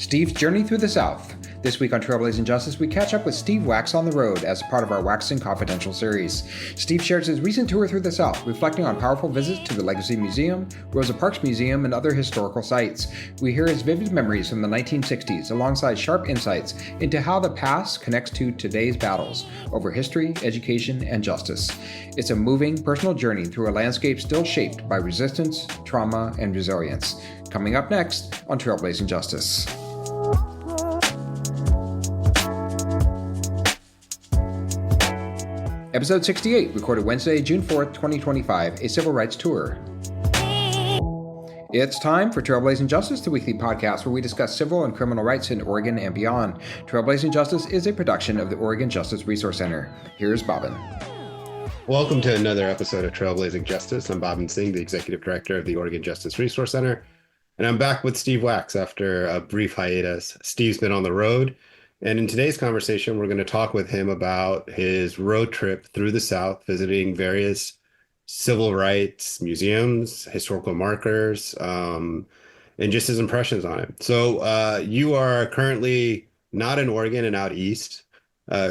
Steve's Journey Through the South. This week on Trailblazing Justice, we catch up with Steve Wax on the road as part of our Waxing Confidential series. Steve shares his recent tour through the South, reflecting on powerful visits to the Legacy Museum, Rosa Parks Museum, and other historical sites. We hear his vivid memories from the 1960s, alongside sharp insights into how the past connects to today's battles over history, education, and justice. It's a moving, personal journey through a landscape still shaped by resistance, trauma, and resilience. Coming up next on Trailblazing Justice. Episode 68, recorded Wednesday, June 4th, 2025, a civil rights tour. It's time for Trailblazing Justice, the weekly podcast where we discuss civil and criminal rights in Oregon and beyond. Trailblazing Justice is a production of the Oregon Justice Resource Center. Here's Bobbin. Welcome to another episode of Trailblazing Justice. I'm Bobbin Singh, the Executive Director of the Oregon Justice Resource Center, and I'm back with Steve Wax after a brief hiatus. Steve's been on the road, and in today's conversation, we're going to talk with him about his road trip through the South, visiting various civil rights museums, historical markers, and just his impressions on it. So you are currently not in Oregon and out east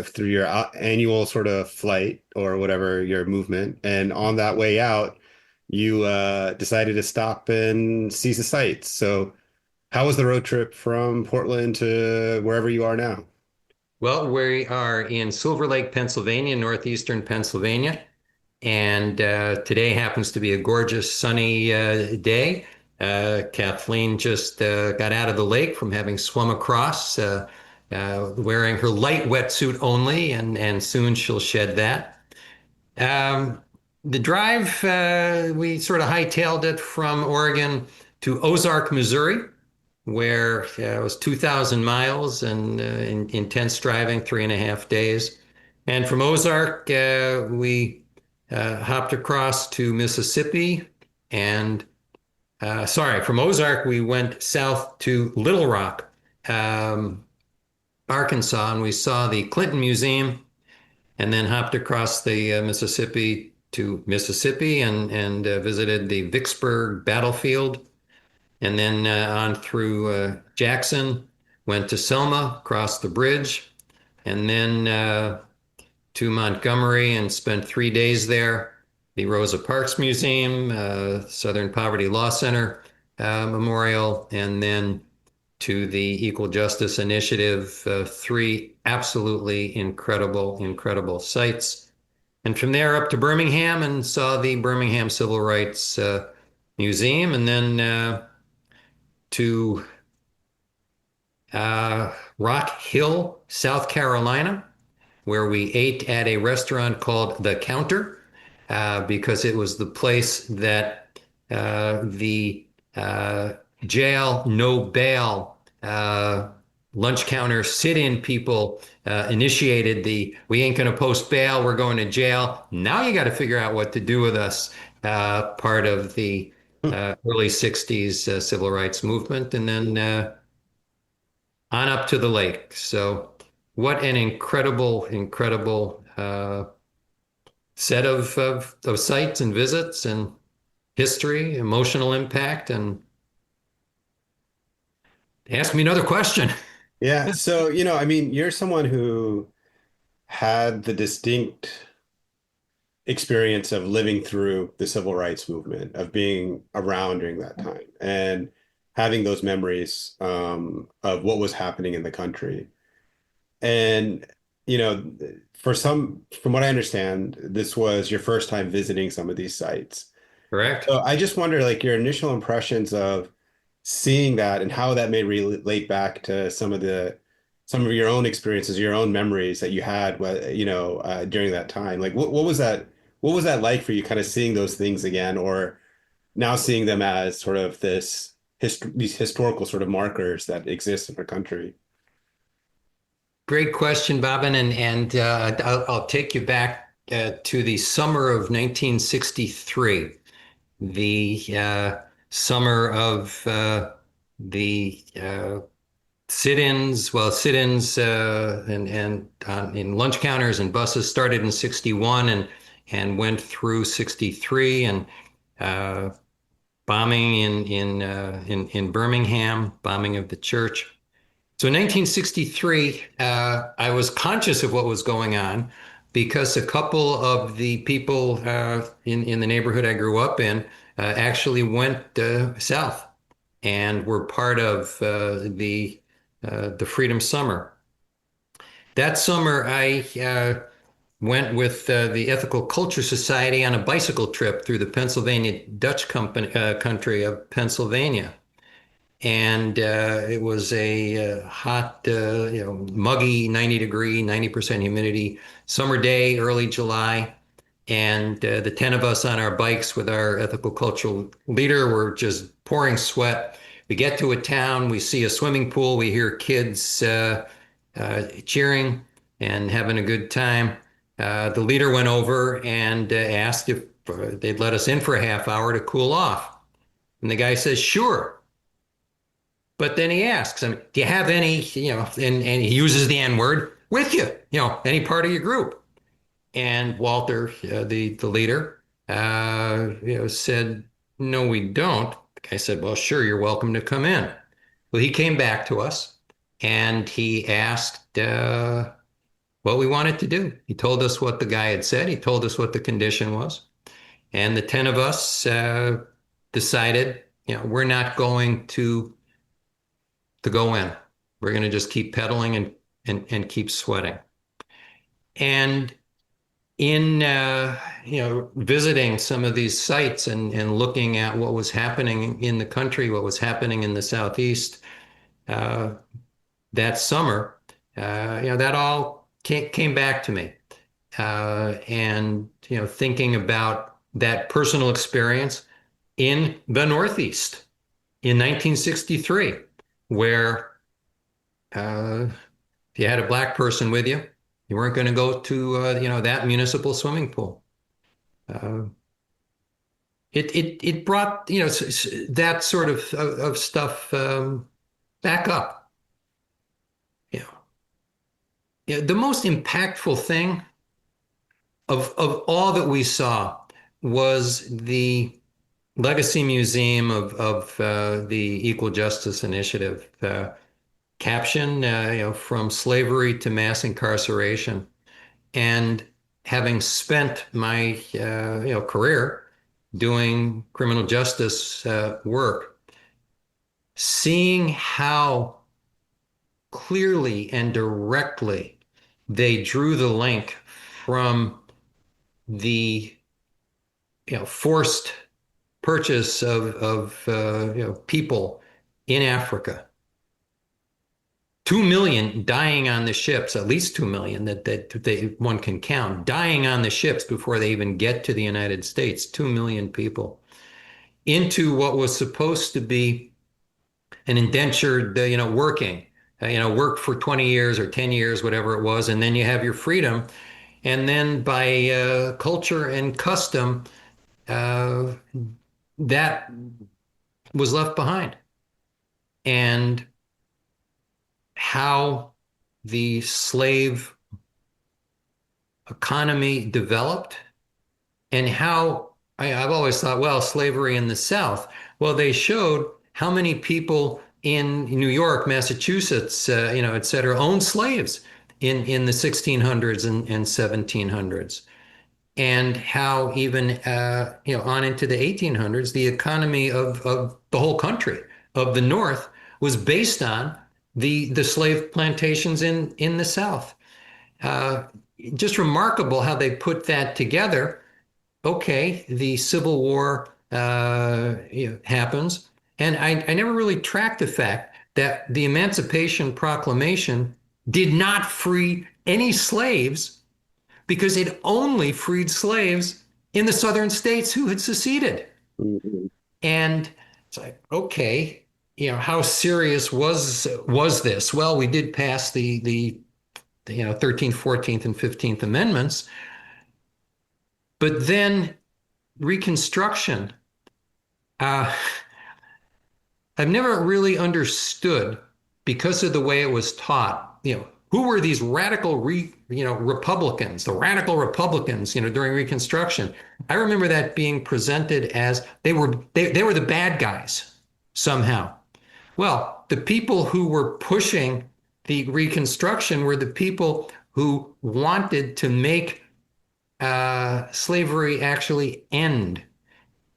through your annual sort of flight or whatever your movement. And on that way out, you decided to stop and see the sights. So how was the road trip from Portland to wherever you are now? Well, we are in Silver Lake, Pennsylvania, northeastern Pennsylvania. And today happens to be a gorgeous sunny day. Kathleen just got out of the lake from having swum across, wearing her light wetsuit only, and soon she'll shed that. The drive, we sort of hightailed it from Oregon to Ozark, Missouri, where it was 2,000 miles and intense driving, 3.5 days. And from Ozark, we hopped across to Mississippi. And from Ozark, we went south to Little Rock, Arkansas, and we saw the Clinton Museum, and then hopped across the Mississippi to Mississippi and visited the Vicksburg battlefield. And then on through Jackson, went to Selma, crossed the bridge, and then to Montgomery and spent 3 days there. The Rosa Parks Museum, Southern Poverty Law Center Memorial, and then to the Equal Justice Initiative, 3 absolutely incredible sites. And from there up to Birmingham and saw the Birmingham Civil Rights Museum, and then to Rock Hill, South Carolina, where we ate at a restaurant called The Counter, because it was the place that the jail, no bail, lunch counter sit-in people initiated the, we ain't going to post bail, we're going to jail. Now you got to figure out what to do with us, part of the early 60s civil rights movement, and then on up to the lake. So what an incredible set of sites and visits and history, emotional impact. And ask me another question. Yeah. So, you're someone who had the distinct experience of living through the civil rights movement, of being around during that time and having those memories of what was happening in the country. And, from what I understand, this was your first time visiting some of these sites. Correct. So I just wonder, like, your initial impressions of seeing that and how that may relate back to some of your own experiences, your own memories that you had, during that time. Like, what was that? What was that like for you, kind of seeing those things again, or now seeing them as sort of these historical sort of markers that exist in our country? Great question, Bobbin, and I'll take you back to the summer of 1963, the summer of the sit-ins and in lunch counters and buses started in 61 and went through 63, and bombing in Birmingham, bombing of the church. So in 1963, I was conscious of what was going on because a couple of the people in the neighborhood I grew up in actually went south and were part of the Freedom Summer. That summer, I went with the Ethical Culture Society on a bicycle trip through the Pennsylvania Dutch country of Pennsylvania. And it was a hot, muggy 90-degree, 90% humidity summer day, early July. And the 10 of us on our bikes with our ethical cultural leader were just pouring sweat. We get to a town, we see a swimming pool, we hear kids cheering and having a good time. The leader went over and asked if they'd let us in for a half hour to cool off. And the guy says, sure. But then he asks, I mean, do you have any, and he uses the N word with you, any part of your group? And Walter, the leader, said, no, we don't. The guy said, well, sure, you're welcome to come in. Well, he came back to us and he asked what we wanted to do. He told us what the guy had said. He told us what the condition was. And the 10 of us decided, we're not going to go in. We're going to just keep pedaling and keep sweating. And in visiting some of these sites and looking at what was happening in the country, what was happening in the Southeast that summer, that all came back to me. And thinking about that personal experience in the Northeast in 1963, where if you had a black person with you, you weren't going to go to that municipal swimming pool. It brought that sort of stuff back up. The most impactful thing of all that we saw was the Legacy Museum of the Equal Justice Initiative. Caption, from slavery to mass incarceration. And having spent my, career doing criminal justice work, seeing how clearly and directly they drew the link from the, forced purchase of people in Africa. 2 million dying on the ships, at least 2 million that one can count, dying on the ships before they even get to the United States, 2 million people, into what was supposed to be an indentured, working, work for 20 years or 10 years, whatever it was, and then you have your freedom. And then by culture and custom, that was left behind. And how the slave economy developed and how I've always thought, well, slavery in the South. Well, they showed how many people in New York, Massachusetts, et cetera, owned slaves in the 1600s and 1700s. And how even, on into the 1800s, the economy of the whole country, of the North, was based on the slave plantations in the South. Just remarkable how they put that together. Okay, the Civil War happens, and I never really tracked the fact that the Emancipation Proclamation did not free any slaves because it only freed slaves in the southern states who had seceded. Mm-hmm. And it's like, okay, how serious was this? Well, we did pass the 13th, 14th, and 15th Amendments, but then Reconstruction, I've never really understood, because of the way it was taught, who were these radical Republicans, the radical Republicans, during Reconstruction. I remember that being presented as they were the bad guys somehow. Well, the people who were pushing the Reconstruction were the people who wanted to make slavery actually end.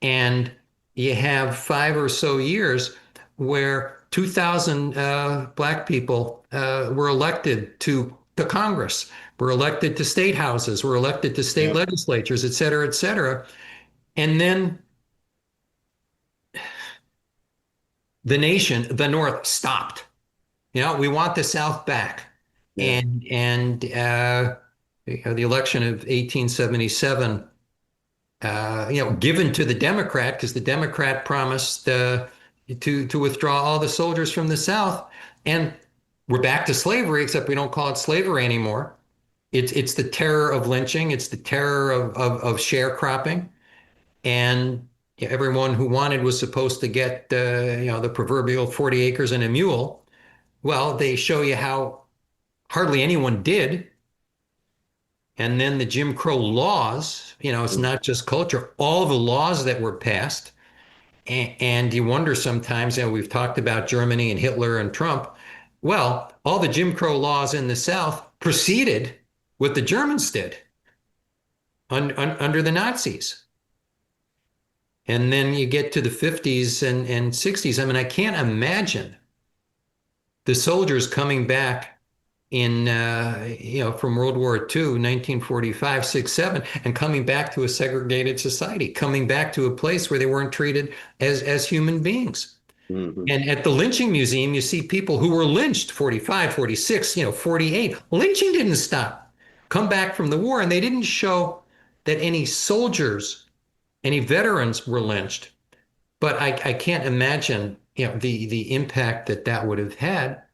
And you have 5 or so years where 2,000 black people were elected to Congress, were elected to state houses, were elected to state Yep. legislatures, et cetera, et cetera. And then the nation, the North, stopped. We want the South back. Yeah. And the election of 1877, given to the Democrat because the Democrat promised to withdraw all the soldiers from the South, and we're back to slavery, except we don't call it slavery anymore. It's the terror of lynching, it's the terror of sharecropping, and everyone who wanted was supposed to get the proverbial 40 acres and a mule. Well, they show you how hardly anyone did. And then the Jim Crow laws, it's not just culture, all the laws that were passed. And you wonder sometimes, we've talked about Germany and Hitler and Trump. Well, all the Jim Crow laws in the South preceded what the Germans did under the Nazis. And then you get to the 50s and 60s. I mean, I can't imagine the soldiers coming back from World War II, 1945, 6, 7, and coming back to a segregated society, coming back to a place where they weren't treated as human beings. Mhm. And at the lynching museum, you see people who were lynched 45, 46, 48. Lynching didn't stop. Come back from the war, and they didn't show that any soldiers, any veterans were lynched. But I can't imagine, the impact that would have had.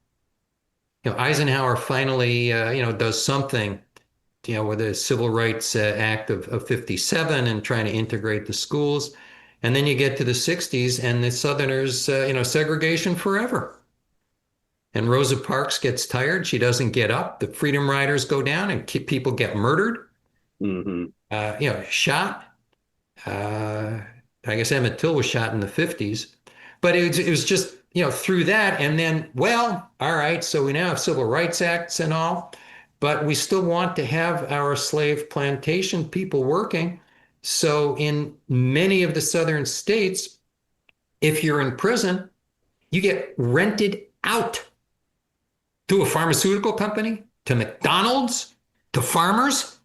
Eisenhower finally, does something, with the Civil Rights Act of 57 and trying to integrate the schools. And then you get to the 60s and the Southerners, segregation forever. And Rosa Parks gets tired. She doesn't get up. The Freedom Riders go down and people get murdered, Mhm. shot. Uh, I guess Emmett Till was shot in the 50s. But it was just, through that. And then, well, all right, so we now have civil rights acts and all, but we still want to have our slave plantation people working. So in many of the southern states, if you're in prison, you get rented out to a pharmaceutical company, to McDonald's, to farmers.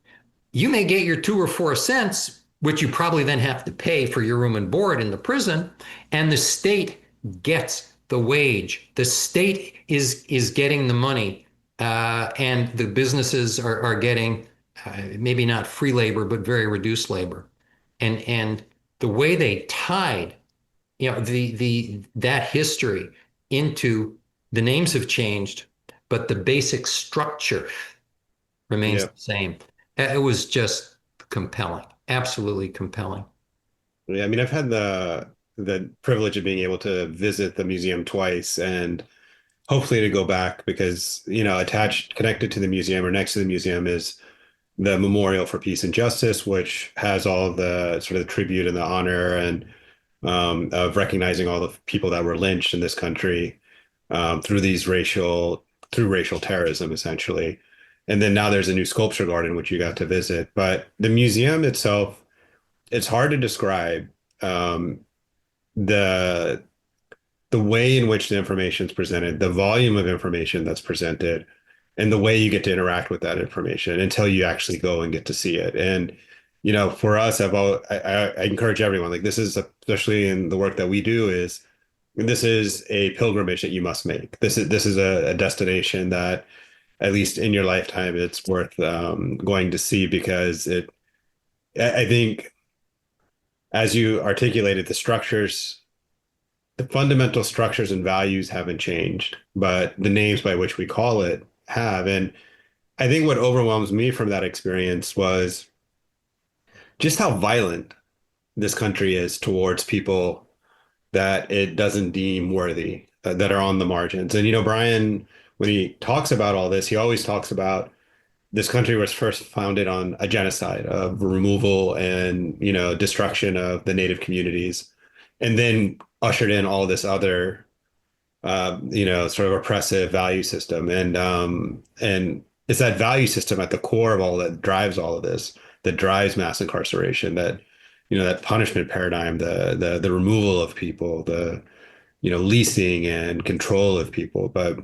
You may get your 2 or 4 cents, which you probably then have to pay for your room and board in the prison, and the state gets the wage. The state is getting the money, and the businesses are getting maybe not free labor, but very reduced labor. And the way they tied, the that history into the names have changed, but the basic structure remains Yeah. the same. It was just compelling, absolutely compelling. Yeah. I mean, I've had the privilege of being able to visit the museum twice and hopefully to go back because, attached, connected to the museum or next to the museum is the Memorial for Peace and Justice, which has all the sort of the tribute and the honor and of recognizing all the people that were lynched in this country through racial terrorism, essentially. And then now there's a new sculpture garden which you got to visit. But the museum itself, it's hard to describe um, the the way in which the information is presented, the volume of information that's presented, and the way you get to interact with that information until you actually go and get to see it. And for us, I encourage everyone, like this is especially in the work that we do, is this is a pilgrimage that you must make. This is a destination that, at least in your lifetime, it's worth going to see because I think, as you articulated, the fundamental structures and values haven't changed, but the names by which we call it have. And I think what overwhelms me from that experience was just how violent this country is towards people that it doesn't deem worthy, that are on the margins. And, Brian, when he talks about all this, he always talks about this country was first founded on a genocide of removal and, destruction of the native communities, and then ushered in all this other sort of oppressive value system. And it's that value system at the core of all that drives all of this, that drives mass incarceration, that punishment paradigm, the removal of people, the leasing and control of people. But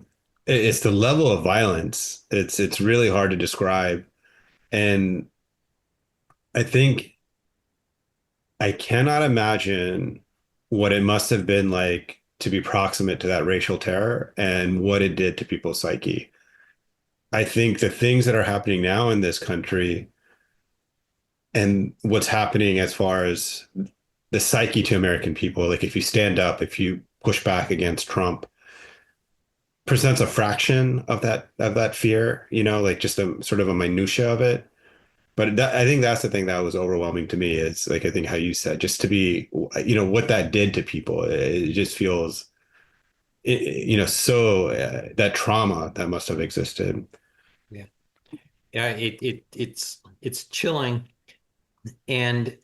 it's the level of violence. It's really hard to describe. And I think I cannot imagine what it must have been like to be proximate to that racial terror and what it did to people's psyche. I think the things that are happening now in this country and what's happening as far as the psyche to American people, like if you stand up, if you push back against Trump, presents a fraction of that fear, like just a sort of a minutia of it. But I think that's the thing that was overwhelming to me is like I think how you said just to be what that did to people. It just feels so that trauma that must have existed. Yeah. Yeah, it's chilling. And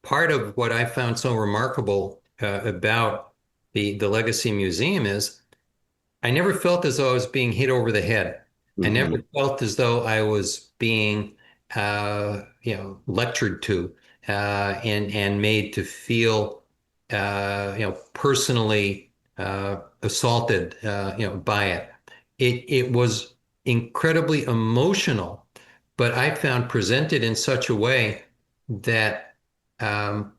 part of what I found so remarkable about the Legacy Museum is I never felt as though I was being hit over the head. I never Hmm. felt as though I was being, lectured to and made to feel, personally assaulted, by it. It was incredibly emotional, but I found presented in such a way that um,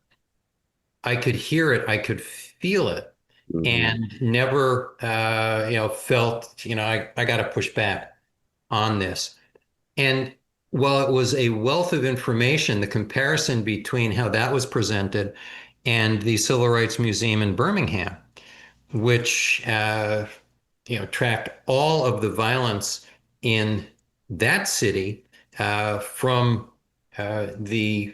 I could hear it, I could feel it, Hmm. and never, felt, I got to push back on this. And while it was a wealth of information, the comparison between how that was presented and the Civil Rights Museum in Birmingham, which tracked all of the violence in that city from the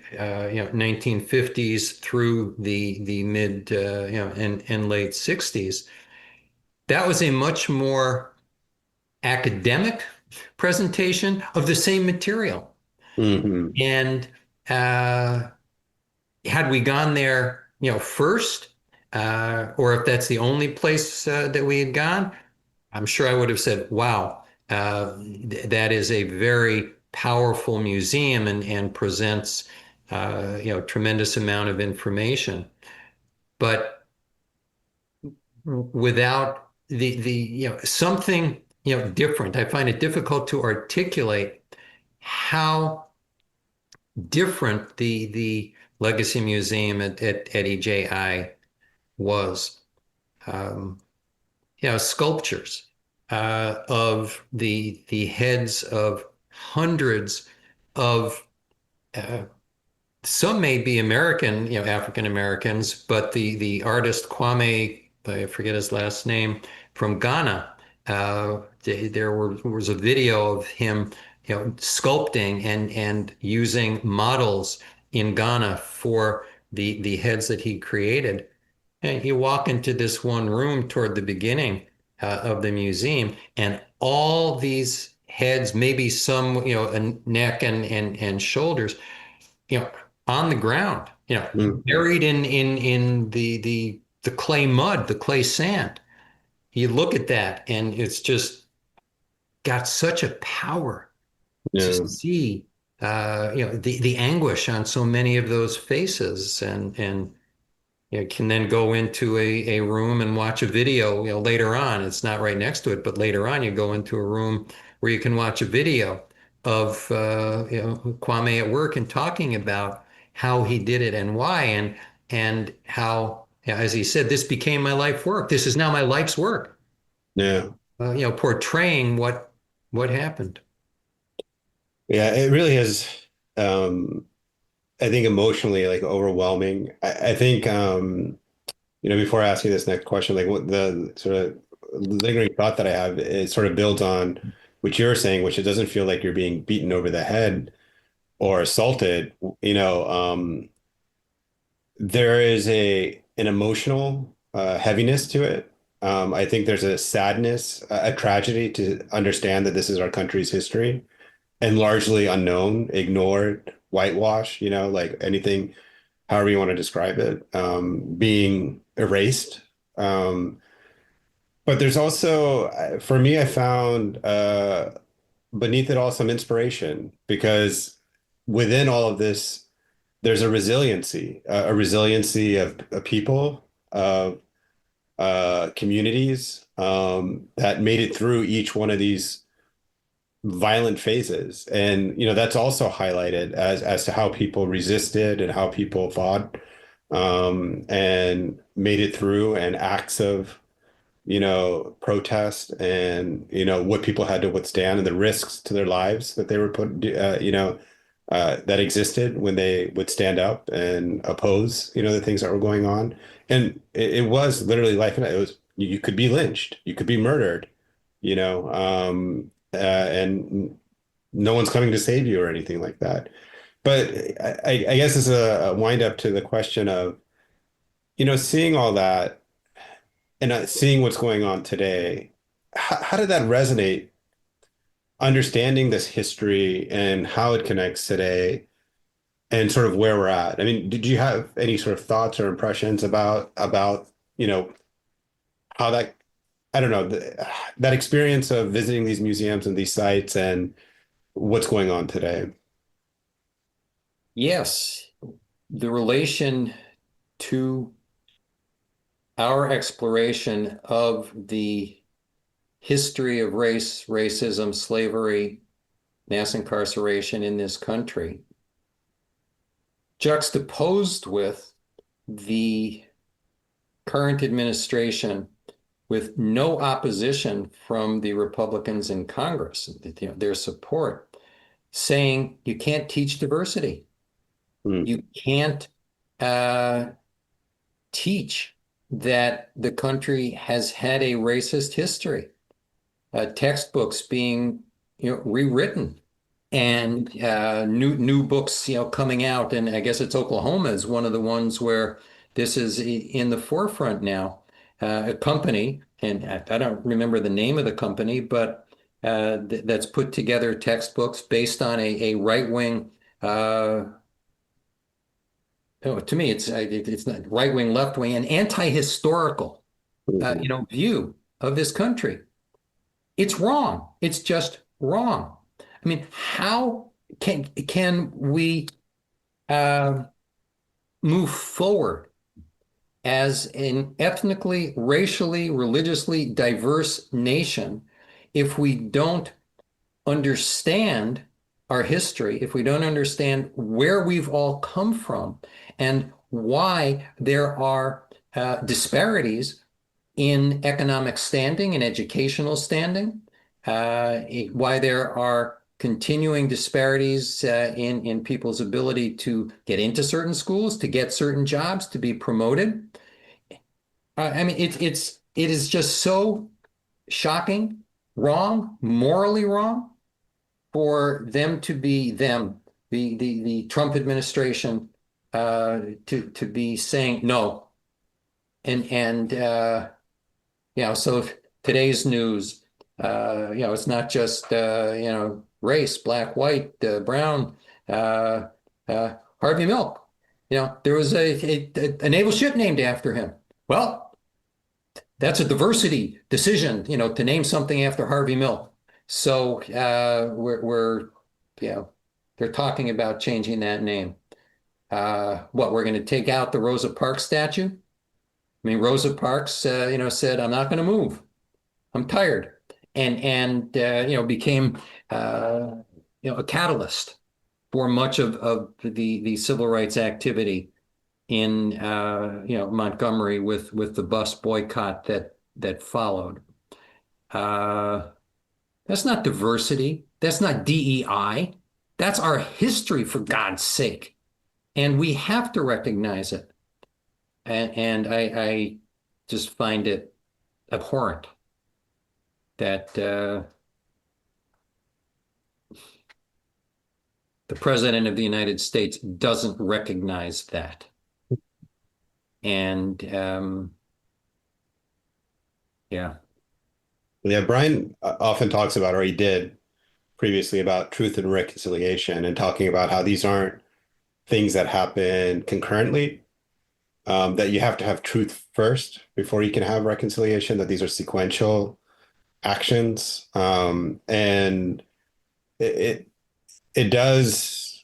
1950s through the mid and late 60s. That was a much more academic presentation of the same material. Hmm. And uh, had we gone there, first, or if that's the only place that we had gone, I'm sure I would have said, wow, that is a very powerful museum and presents, tremendous amount of information. But without something, different, I find it difficult to articulate how different the Legacy Museum at EJI was. Um, Sculptures of the heads of hundreds of uh, some may be American, African Americans, but the artist Kwame, I forget his last name, from Ghana. Was a video of him, sculpting and using models in Ghana for the heads that he created. And you walk into this one room toward the beginning of the museum, and all these heads, maybe some, a neck and shoulders, you know, on the ground, Hmm. buried in the clay mud, the clay sand. You look at that, and it's just got such a power to Yeah. see, the anguish on so many of those faces, and can then go into a room and watch a video, later on. It's not right next to it, but later on you go into a room where you can watch a video of Kwame at work and talking about how he did it and why and how, as he said, this became my life work. This is now my life's work. Yeah. Portraying what happened. Yeah. It really is. Um, I think emotionally like overwhelming. I think before I ask you this next question, like what the sort of lingering thought that I have is sort of builds on what you're saying, which it doesn't feel like you're being beaten over the head or assaulted. There is an emotional heaviness to it. I think there's a sadness, a tragedy to understand that this is our country's history and largely unknown, ignored, whitewashed, like anything, however you want to describe it, being erased. Um, But there's also, for me, I found beneath it all some inspiration because within all of this, there's a resiliency of people, of communities that made it through each one of these violent phases. And, that's also highlighted as to how people resisted and how people fought and made it through and acts of protest and, what people had to withstand and the risks to their lives that they were that existed when they would stand up and oppose, the things that were going on. And it was literally life and death. It was, you could be lynched, you could be murdered, and no one's coming to save you or anything like that. But I guess it's a wind up to the question of, seeing all that and seeing what's going on today, how did that resonate? Understanding this history and how it connects today and sort of where we're at. I mean, did you have any sort of thoughts or impressions about, how that, I don't know, that experience of visiting these museums and these sites and what's going on today? Yes, the relation to our exploration of the history of race, racism, slavery, mass incarceration in this country, juxtaposed with the current administration with no opposition from the Republicans in Congress, their support, saying you can't teach diversity. Mm. You can't teach that the country has had a racist history. Textbooks being rewritten and new books coming out, and I guess it's Oklahoma is one of the ones where this is in the forefront now. A company, and I don't remember the name of the company, but that's put together textbooks based on a right-wing. To me, it's not right-wing, left-wing, an anti-historical Mhm. view of this country. It's wrong. It's just wrong. I mean, how can we uh, move forward as an ethnically, racially, religiously diverse nation if we don't understand our history, if we don't understand where we've all come from and why there are disparities in economic standing and educational standing, why there are continuing disparities in people's ability to get into certain schools, to get certain jobs, to be promoted. I mean, it is just so shocking, wrong, morally wrong for them to be them, the Trump administration, to be saying no, and so today's news, it's not just race, black, white, brown, Harvey Milk. There was a naval ship named after him. Well, that's a diversity decision, to name something after Harvey Milk. So we're they're talking about changing that name. What, we're going to take out the Rosa Parks statue? I mean, Rosa Parks, said, "I'm not going to move. I'm tired," and became a catalyst for much of the civil rights activity in Montgomery with the bus boycott that followed. Uh, that's not diversity. That's not DEI. That's our history, for God's sake, and we have to recognize it. And I just find it abhorrent that the president of the United States doesn't recognize that. And yeah. Yeah, Brian often talks about, or he did previously, about truth and reconciliation and talking about how these aren't things that happen concurrently. that you have to have truth first before you can have reconciliation, that these are sequential actions. And it it does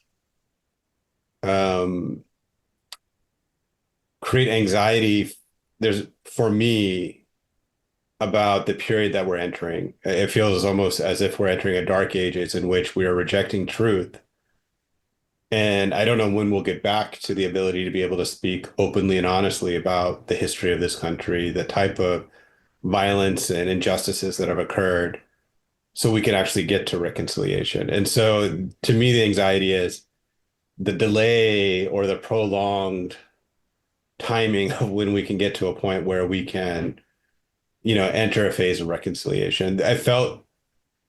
um, create anxiety. There's for me about the period that we're entering. It feels almost as if we're entering a dark ages in which we are rejecting truth. And I don't know when we'll get back to the ability to be able to speak openly and honestly about the history of this country, the type of violence and injustices that have occurred, so we can actually get to reconciliation. And so to me, the anxiety is the delay or the prolonged timing of when we can get to a point where we can, enter a phase of reconciliation. I felt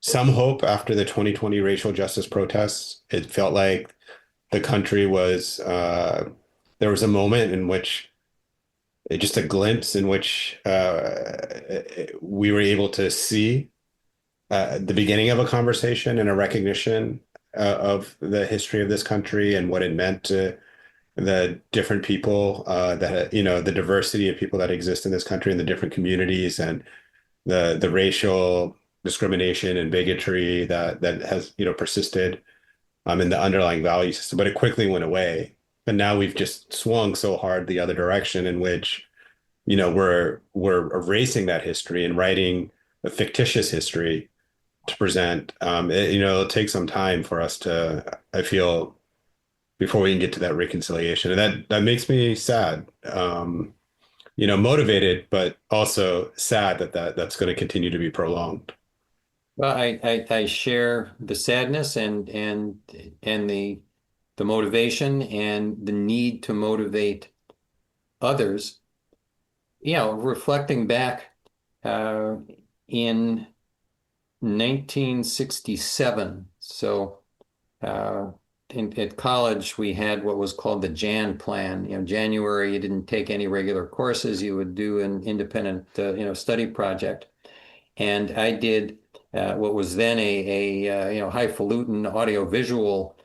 some hope after the 2020 racial justice protests. It felt like the country was, there was a moment in which, just a glimpse in which we were able to see the beginning of a conversation and a recognition of the history of this country and what it meant to the different people the diversity of people that exist in this country and the different communities and the racial discrimination and bigotry that has persisted in the underlying value system. But it quickly went away. And now we've just swung so hard the other direction in which we're erasing that history and writing a fictitious history to present. It'll take some time for us to, I feel, before we can get to that reconciliation. And that makes me sad, motivated, but also sad that's going to continue to be prolonged. Well, I share the sadness and the motivation and the need to motivate others. Reflecting back in 1967, so at college we had what was called the Jan plan. January you didn't take any regular courses, you would do an independent study project, and I did what was then a highfalutin audiovisual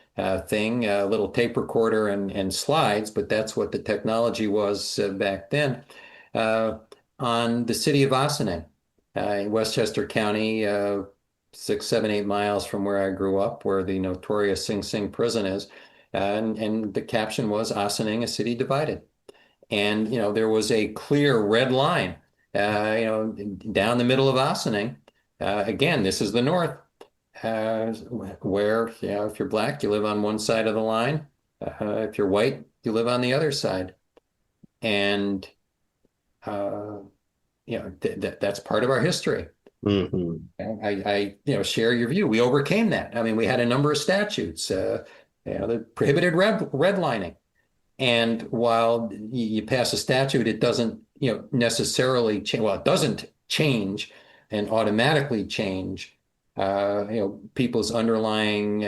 thing, a little tape recorder and slides, but that's what the technology was back then, on the city of Ossining in Westchester County, 6, 7, 8 miles from where I grew up, where the notorious Sing Sing prison is. And the caption was Ossining, a city divided. And, there was a clear red line, down the middle of Ossining. Again, this is the North, where, if you're black, you live on one side of the line. If you're white, you live on the other side. And, that's part of our history. Mm-hmm. I share your view. We overcame that. I mean, we had a number of statutes, that prohibited redlining. And while you pass a statute, it doesn't, necessarily change. Well, it doesn't change and automatically change, people's underlying,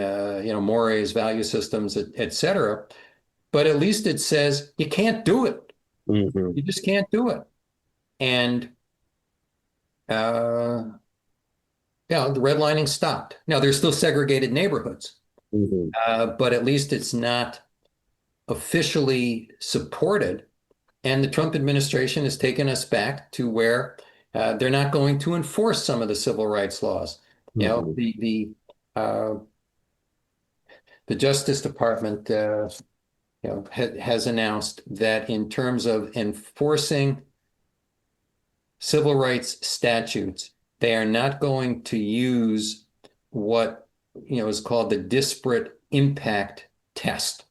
mores, value systems, et cetera. But at least it says you can't do it. Mm-hmm. You just can't do it. And the redlining stopped. Now, there's still segregated neighborhoods, Mm-hmm. but at least it's not officially supported. And the Trump administration has taken us back to where they're not going to enforce some of the civil rights laws. Mm-hmm. The Justice Department, has announced that in terms of enforcing civil rights statutes, they are not going to use what is called the disparate impact test.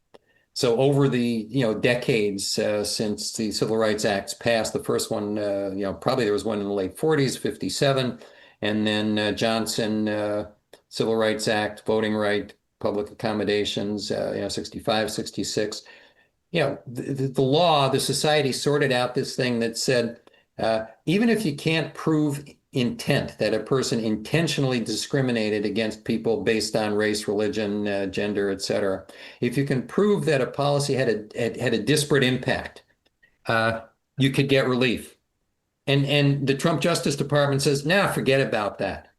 So over the decades since the Civil Rights Acts passed, the first one, probably there was one in the late 40s, 57, and then Johnson Civil Rights Act, voting right, public accommodations, 65, 66. The law, the society sorted out this thing that said, even if you can't prove intent, that a person intentionally discriminated against people based on race, religion, gender, et cetera, if you can prove that a policy had a disparate impact, you could get relief. And the Trump Justice Department says, nah, forget about that,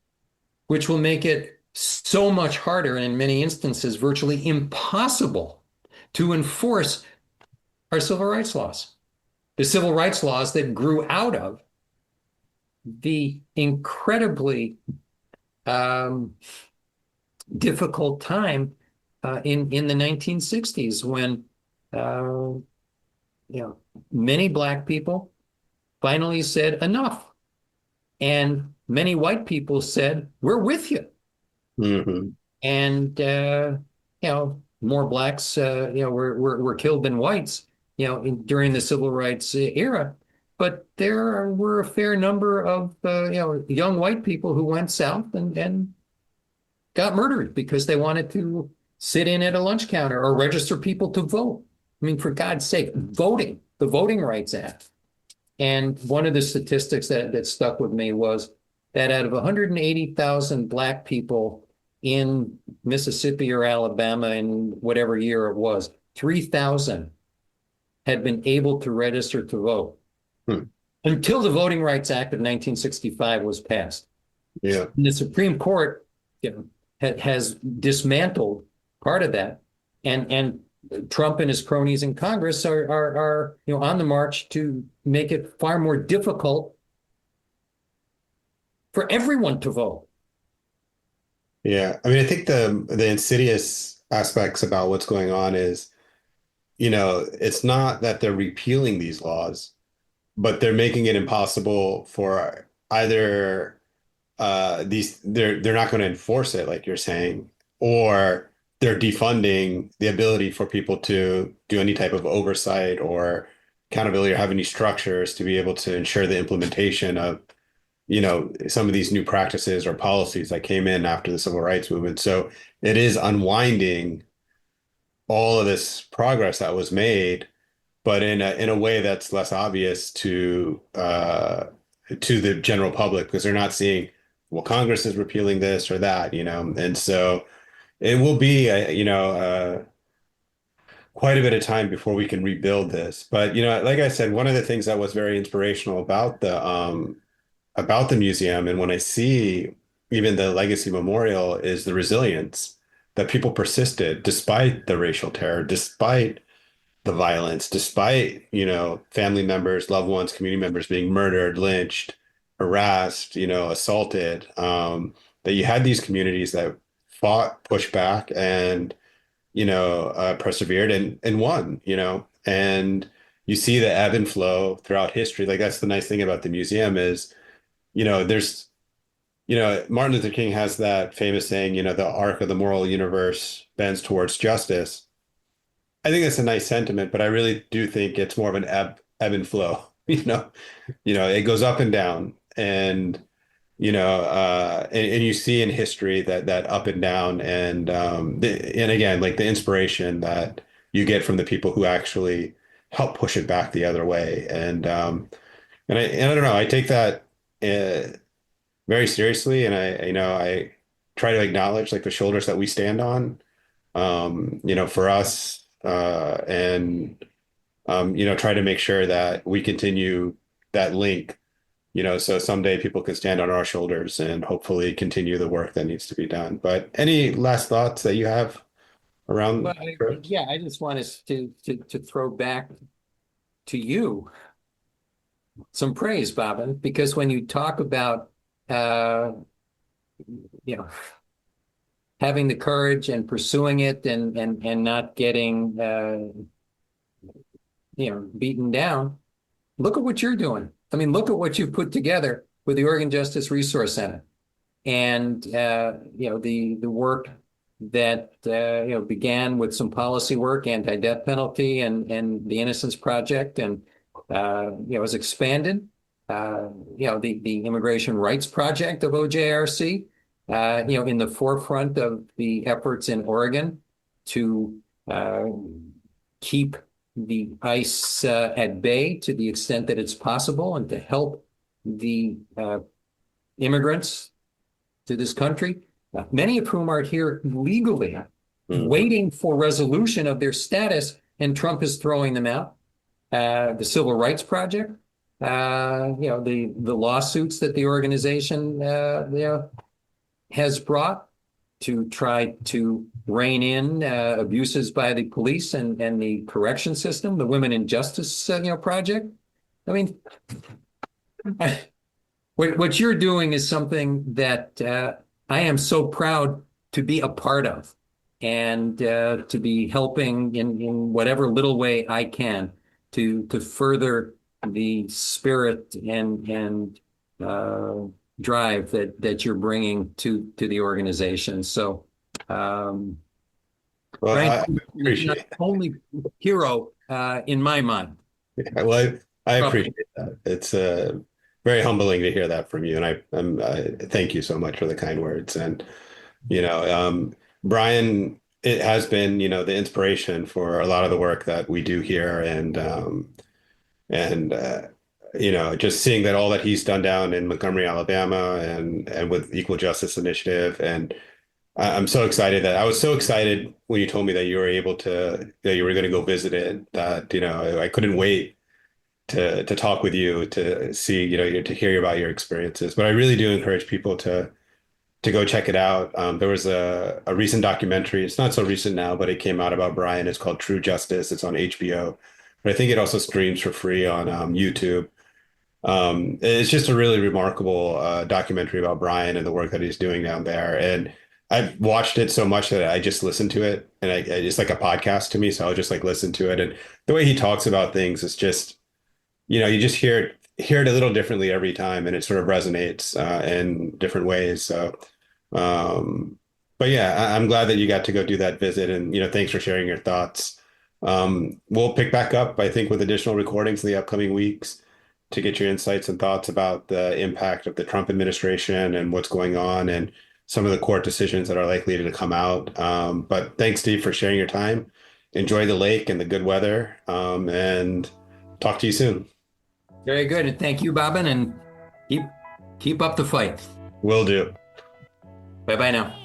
which will make it so much harder and in many instances virtually impossible to enforce our civil rights laws. the civil rights laws that grew out of the incredibly um, difficult time in the 1960s when many Black people finally said enough, and many white people said we're with you, Hmm. and more Blacks were killed than whites during the civil rights era. But there were a fair number of young white people who went south and got murdered because they wanted to sit in at a lunch counter or register people to vote. I mean, for God's sake, voting, the Voting Rights Act. And one of the statistics that stuck with me was that out of 180,000 Black people in Mississippi or Alabama in whatever year it was, 3,000 had been able to register to vote Hmm. until the Voting Rights Act of 1965 was passed. Yeah. And the Supreme Court has dismantled part of that, and Trump and his cronies in Congress are on the march to make it far more difficult for everyone to vote. Yeah. I mean, I think the insidious aspects about what's going on is, it's not that they're repealing these laws, but they're making it impossible for either they're not going to enforce it like you're saying, or they're defunding the ability for people to do any type of oversight or accountability or have any structures to be able to ensure the implementation of some of these new practices or policies that came in after the civil rights movement. So it is unwinding all of this progress that was made, but in a way that's less obvious to the general public because they're not seeing, well, Congress is repealing this or that, and so it will be quite a bit of time before we can rebuild this. But like I said, one of the things that was very inspirational about the museum, and when I see even the Legacy Memorial, is the resilience that people persisted despite the racial terror, despite the violence, despite, family members, loved ones, community members being murdered, lynched, harassed, assaulted, that you had these communities that fought, pushed back, and, persevered and won, and you see the ebb and flow throughout history. Like that's the nice thing about the museum is, there's, Martin Luther King has that famous saying, the arc of the moral universe bends towards justice. I think that's a nice sentiment, but I really do think it's more of an ebb and flow. It goes up and down, and and you see in history that up and down, and again, like the inspiration that you get from the people who actually help push it back the other way, and I don't know, I take that very seriously, and I try to acknowledge like the shoulders that we stand on, for us, and try to make sure that we continue that link, so someday people can stand on our shoulders and hopefully continue the work that needs to be done. But any last thoughts that you have Well, around trips? yeah, I just want us to throw back to you some praise, Bobbin, because when you talk about uh, you know having the courage and pursuing it and not getting beaten down, look at what you're doing. I mean, look at what you've put together with the Oregon Justice Resource Center, and the work that began with some policy work, anti-death penalty, and the Innocence Project, and was expanded. The Immigration Rights Project of OJRC, in the forefront of the efforts in Oregon to keep the ICE at bay to the extent that it's possible, and to help the immigrants to this country, many of whom are here legally, waiting for resolution of their status, and Trump is throwing them out. The Civil Rights Project, the lawsuits that the organization has brought to try to rein in abuses by the police and the correction system, the Women in Justice Project, I mean, what you're doing is something that I am so proud to be a part of and to be helping in whatever little way I can to further the spirit and uh, drive that you're bringing to the organization. So, um, Well, Brian, I you're not appreciate only hero in my mind. it. Well, I Probably. appreciate that. It's very humbling to hear that from you, and I thank you so much for the kind words. And you know, Brian, it has been, the inspiration for a lot of the work that we do here, and just seeing that all that he's done down in Montgomery, Alabama, and with Equal Justice Initiative, and I'm so excited that I was so excited when you told me that you were going to go visit it. That I couldn't wait to talk with you to see to hear about your experiences. But I really do encourage people to go check it out. There was a recent documentary. It's not so recent now, but it came out about Brian. It's called True Justice. It's on HBO, but I think it also streams for free on YouTube. It's just a really remarkable documentary about Brian and the work that he's doing down there. And I've watched it so much that I just listen to it, and it's like a podcast to me. So I'll just like listen to it. And the way he talks about things is just, you just hear it a little differently every time, and it sort of resonates in different ways. So, but yeah, I'm glad that you got to go do that visit, and thanks for sharing your thoughts. We'll pick back up, I think, with additional recordings in the upcoming weeks to get your insights and thoughts about the impact of the Trump administration and what's going on and some of the court decisions that are likely to come out. But thanks, Steve, for sharing your time. Enjoy the lake and the good weather, and talk to you soon. Very good. And thank you, Bobbin, and keep keep up the fight. Will do. Bye bye now.